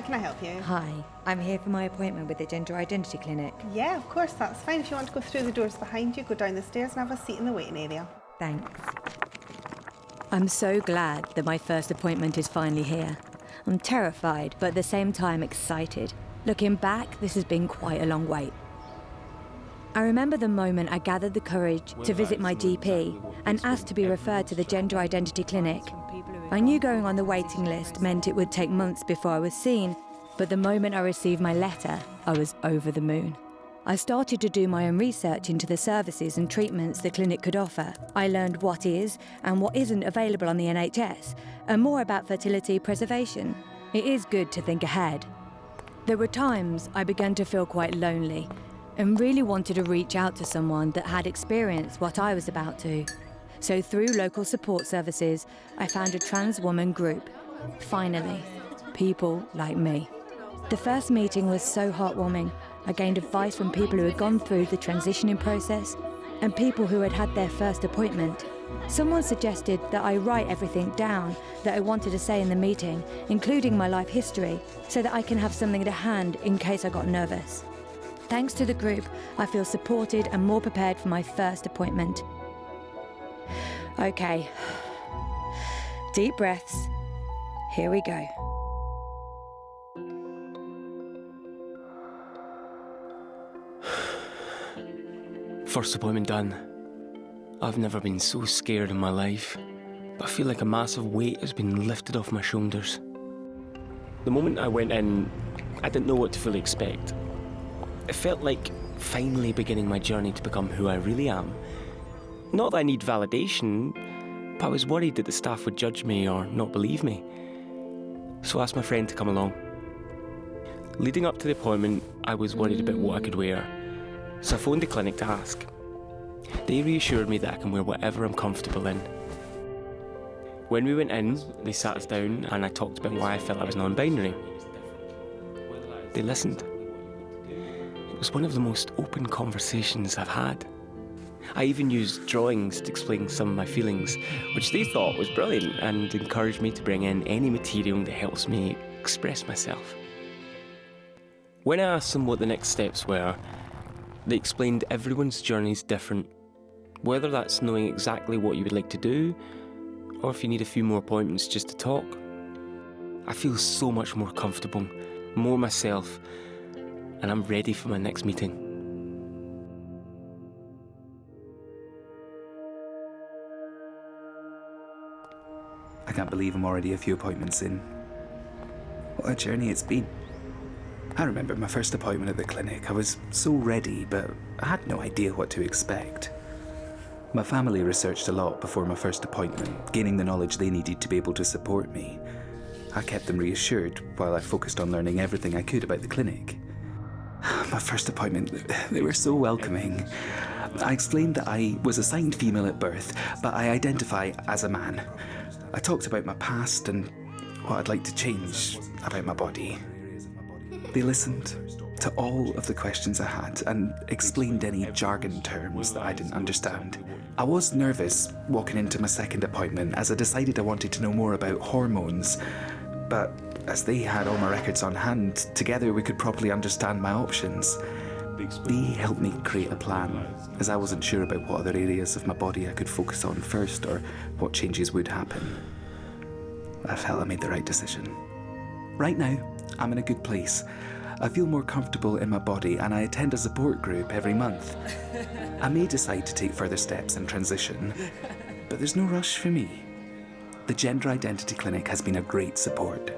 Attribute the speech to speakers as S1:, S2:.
S1: can I help you?
S2: Hi, I'm here for my appointment with the Gender Identity Clinic.
S1: Yeah, of course, that's fine. If you want to go through the doors behind you, go down the stairs and have a seat in the waiting area.
S2: Thanks. I'm so glad that my first appointment is finally here. I'm terrified, but at the same time excited. Looking back, this has been quite a long wait. I remember the moment I gathered the courage to visit my GP and asked to be referred to the Gender Identity Clinic. I knew going on the waiting list meant it would take months before I was seen, but the moment I received my letter, I was over the moon. I started to do my own research into the services and treatments the clinic could offer. I learned what is and what isn't available on the NHS, and more about fertility preservation. It is good to think ahead. There were times I began to feel quite lonely and really wanted to reach out to someone that had experienced what I was about to. So through local support services, I found a trans woman group. Finally, people like me. The first meeting was so heartwarming. I gained advice from people who had gone through the transitioning process and people who had had their first appointment. Someone suggested that I write everything down that I wanted to say in the meeting, including my life history, so that I can have something to hand in case I got nervous. Thanks to the group, I feel supported and more prepared for my first appointment. Okay, deep breaths. Here we go.
S3: First appointment done. I've never been so scared in my life, but I feel like a massive weight has been lifted off my shoulders. The moment I went in, I didn't know what to fully expect. It felt like finally beginning my journey to become who I really am. Not that I need validation, but I was worried that the staff would judge me or not believe me. So I asked my friend to come along. Leading up to the appointment, I was worried about what I could wear, so I phoned the clinic to ask. They reassured me that I can wear whatever I'm comfortable in. When we went in, they sat us down and I talked about why I felt I was non-binary. They listened. It was one of the most open conversations I've had. I even used drawings to explain some of my feelings, which they thought was brilliant and encouraged me to bring in any material that helps me express myself. When I asked them what the next steps were, they explained everyone's journey is different, whether that's knowing exactly what you would like to do, or if you need a few more appointments just to talk. I feel so much more comfortable, more myself, and I'm ready for my next meeting.
S4: I can't believe I'm already a few appointments in. What a journey it's been. I remember my first appointment at the clinic. I was so ready, but I had no idea what to expect. My family researched a lot before my first appointment, gaining the knowledge they needed to be able to support me. I kept them reassured while I focused on learning everything I could about the clinic. My first appointment, they were so welcoming. I explained that I was assigned female at birth, but I identify as a man. I talked about my past and what I'd like to change about my body. They listened to all of the questions I had and explained any jargon terms that I didn't understand. I was nervous walking into my second appointment as I decided I wanted to know more about hormones, but as they had all my records on hand, together we could properly understand my options. They helped me create a plan, as I wasn't sure about what other areas of my body I could focus on first or what changes would happen. I felt I made the right decision. Right now, I'm in a good place. I feel more comfortable in my body and I attend a support group every month. I may decide to take further steps and transition, but there's no rush for me. The Gender Identity Clinic has been a great support.